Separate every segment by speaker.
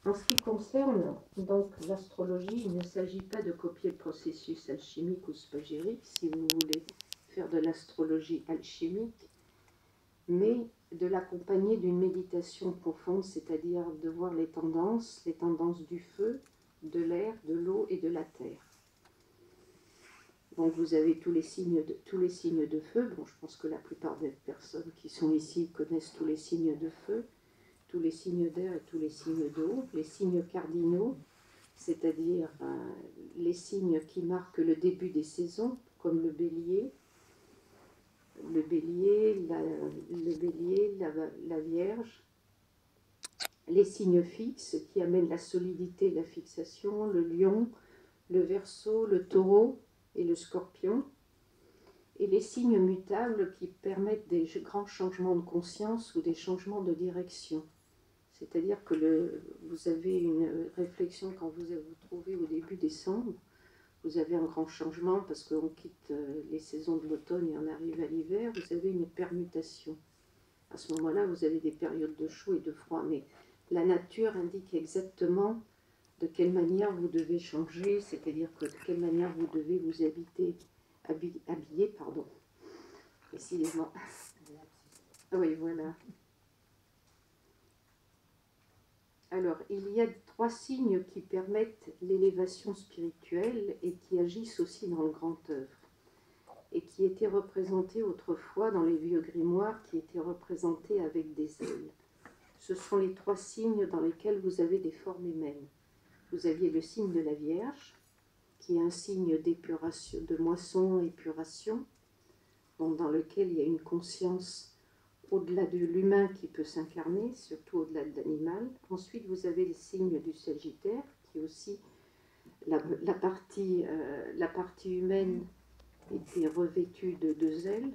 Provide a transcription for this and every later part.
Speaker 1: En ce qui concerne donc l'astrologie, il ne s'agit pas de copier le processus alchimique ou spagyrique, si vous voulez faire de l'astrologie alchimique, mais de l'accompagner d'une méditation profonde, c'est-à-dire de voir les tendances du feu, de l'air, de l'eau et de la terre. Donc vous avez tous les signes de feu. Bon, je pense que la plupart des personnes qui sont ici connaissent tous les signes de feu, tous les signes d'air et tous les signes d'eau, les signes cardinaux, c'est-à-dire les signes qui marquent le début des saisons, comme le bélier, la Vierge, les signes fixes qui amènent la solidité, la fixation, le lion, le Verseau, le taureau et le scorpion, et les signes mutables qui permettent des grands changements de conscience ou des changements de direction. C'est-à-dire que vous avez une réflexion quand vous vous trouvez au début décembre, vous avez un grand changement parce qu'on quitte les saisons de l'automne et on arrive à l'hiver, vous avez une permutation. À ce moment-là, vous avez des périodes de chaud et de froid, mais la nature indique exactement de quelle manière vous devez changer, c'est-à-dire de quelle manière vous devez vous habiller, pardon. Décidément. Oui, voilà. Alors, il y a 3 signes qui permettent l'élévation spirituelle et qui agissent aussi dans le grand œuvre, et qui étaient représentés autrefois dans les vieux grimoires, qui étaient représentés avec des ailes. Ce sont les 3 signes dans lesquels vous avez des formes humaines. Vous aviez le signe de la Vierge, qui est un signe d'épuration, de moisson, épuration, dans lequel il y a une conscience au-delà de l'humain qui peut s'incarner, surtout au-delà de l'animal. Ensuite, vous avez le signe du Sagittaire, qui est aussi la partie humaine était revêtue de 2 ailes,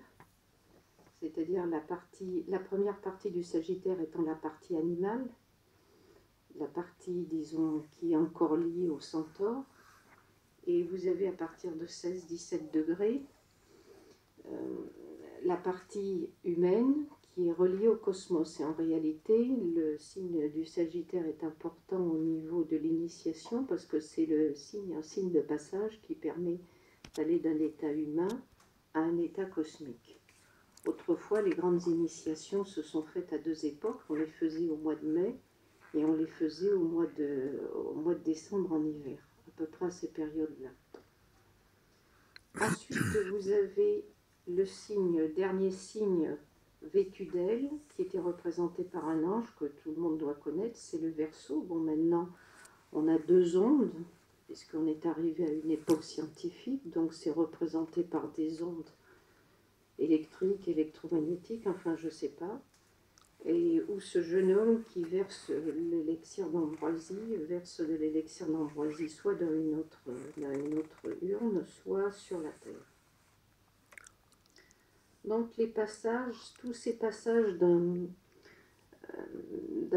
Speaker 1: c'est-à-dire la première partie du Sagittaire étant la partie animale, la partie, disons, qui est encore liée au centaure, et vous avez à partir de 16-17 degrés la partie humaine qui est reliée au cosmos. Et en réalité, le signe du Sagittaire est important au niveau de l'initiation parce que c'est un signe de passage qui permet d'aller d'un état humain à un état cosmique. Autrefois, les grandes initiations se sont faites à 2 époques. On les faisait au mois de mai et on les faisait au mois de décembre en hiver, à peu près à ces périodes-là. Ensuite, vous avez le dernier signe vêtu d'ailes, qui était représenté par un ange que tout le monde doit connaître, c'est le Verseau. Bon, maintenant, on a 2 ondes, puisqu'on est arrivé à une époque scientifique, donc c'est représenté par des ondes électriques, électromagnétiques, enfin, je ne sais pas. Et où ce jeune homme qui verse l'élixir d'ambroisie, verse de l'élixir d'ambroisie soit dans une autre urne, soit sur la terre. Donc tous ces passages d'un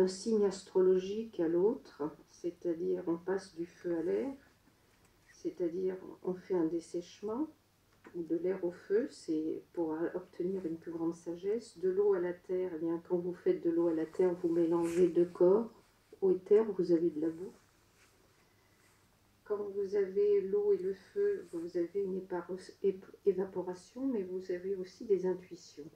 Speaker 1: signe astrologique à l'autre, c'est-à-dire on passe du feu à l'air, c'est-à-dire on fait un dessèchement, ou de l'air au feu, c'est pour obtenir une plus grande sagesse. De l'eau à la terre, eh bien, quand vous faites de l'eau à la terre, vous mélangez 2 corps, eau et terre, vous avez de la boue. Quand vous avez l'eau et le feu, vous avez une évaporation, mais vous avez aussi des intuitions.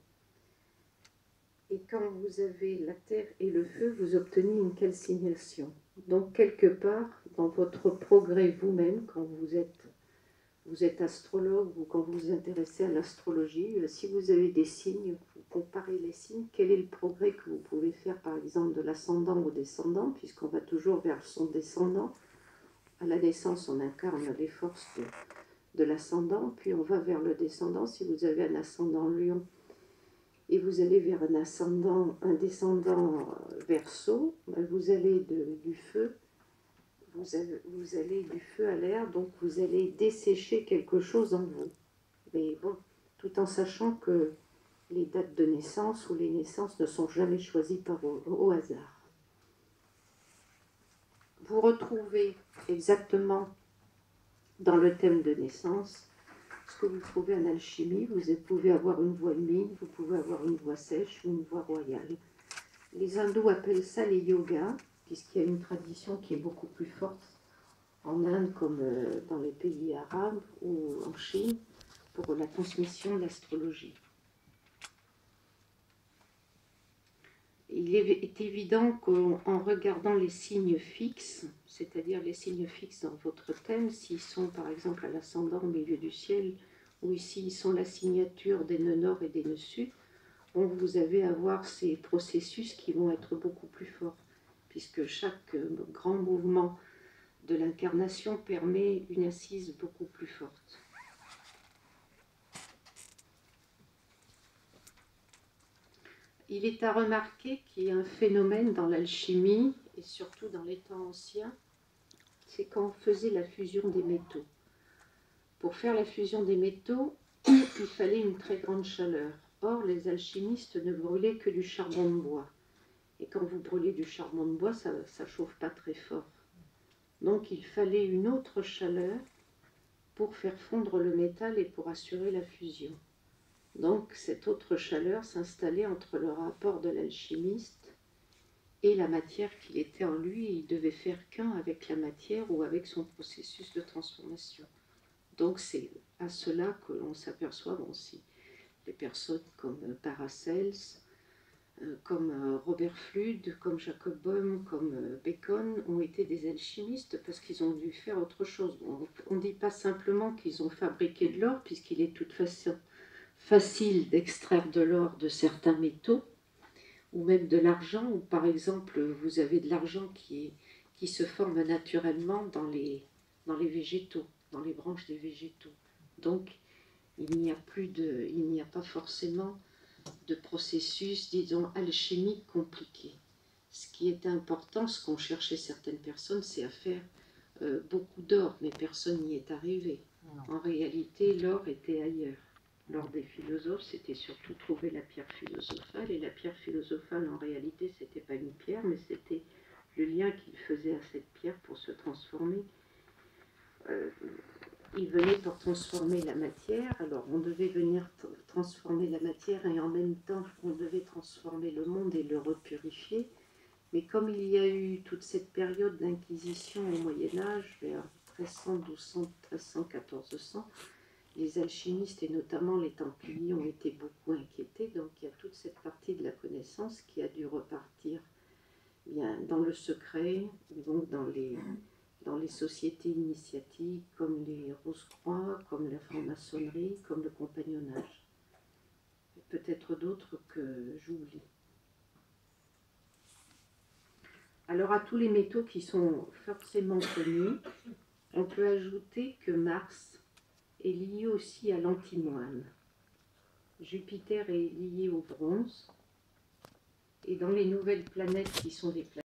Speaker 1: Et quand vous avez la terre et le feu, vous obtenez une calcination. Donc, quelque part, dans votre progrès vous-même, quand vous êtes astrologue ou quand vous vous intéressez à l'astrologie, si vous avez des signes, vous comparez les signes, quel est le progrès que vous pouvez faire, par exemple, de l'ascendant au descendant, puisqu'on va toujours vers son descendant. À la naissance, on incarne les forces de l'ascendant, puis on va vers le descendant. Si vous avez un ascendant lion et vous allez vers un descendant Verseau, vous allez du feu. Vous allez du feu à l'air, donc vous allez dessécher quelque chose en vous. Mais bon, tout en sachant que les dates de naissance ou les naissances ne sont jamais choisies au hasard. Vous retrouvez exactement dans le thème de naissance ce que vous trouvez en alchimie. Vous pouvez avoir une voix humide, vous pouvez avoir une voix sèche ou une voix royale. Les hindous appellent ça les yogas. puisqu'il y a une tradition qui est beaucoup plus forte en Inde comme dans les pays arabes ou en Chine pour la transmission de l'astrologie. Il est évident qu'en regardant les signes fixes, c'est-à-dire les signes fixes dans votre thème, s'ils sont par exemple à l'ascendant au milieu du ciel, ou ici ils sont la signature des nœuds nord et des nœuds sud, vous avez à voir ces processus qui vont être beaucoup plus forts, puisque chaque grand mouvement de l'incarnation permet une assise beaucoup plus forte. Il est à remarquer qu'il y a un phénomène dans l'alchimie, et surtout dans les temps anciens, c'est quand on faisait la fusion des métaux. Pour faire la fusion des métaux, il fallait une très grande chaleur. Or, les alchimistes ne brûlaient que du charbon de bois. Et quand vous brûlez du charbon de bois, ça ne chauffe pas très fort. Donc, il fallait une autre chaleur pour faire fondre le métal et pour assurer la fusion. Donc, cette autre chaleur s'installait entre le rapport de l'alchimiste et la matière qu'il était en lui. Il devait faire qu'un avec la matière ou avec son processus de transformation. Donc, c'est à cela que l'on s'aperçoit aussi. Des personnes comme Paracels, comme Robert Fludd, comme Jacob Boehme, comme Bacon ont été des alchimistes parce qu'ils ont dû faire autre chose. On ne dit pas simplement qu'ils ont fabriqué de l'or, puisqu'il est de toute façon facile d'extraire de l'or de certains métaux, ou même de l'argent, ou par exemple vous avez de l'argent qui se forme naturellement dans les végétaux, dans les branches des végétaux. Donc il n'y a pas forcément de processus, disons, alchimique compliqué. Ce qui était important, ce qu'ont cherché certaines personnes, c'est à faire beaucoup d'or, mais personne n'y est arrivé. Non. En réalité, l'or était ailleurs. L'or des philosophes, c'était surtout trouver la pierre philosophale, et la pierre philosophale, en réalité, c'était pas une pierre, mais c'était le lien qu'il faisait à cette pierre pour se transformer. Il venait pour transformer la matière, alors on devait venir transformer la matière et en même temps on devait transformer le monde et le repurifier. Mais comme il y a eu toute cette période d'inquisition au Moyen-Âge, vers 1300, 1200, 1300, 1400, les alchimistes et notamment les Templiers ont été beaucoup inquiétés, donc il y a toute cette partie de la connaissance qui a dû repartir bien dans le secret, donc dans les sociétés initiatiques comme les Rose-Croix, comme la franc-maçonnerie, comme le compagnonnage. Et peut-être d'autres que j'oublie. Alors à tous les métaux qui sont forcément connus, on peut ajouter que Mars est lié aussi à l'antimoine. Jupiter est lié au bronze. Et dans les nouvelles planètes qui sont des planètes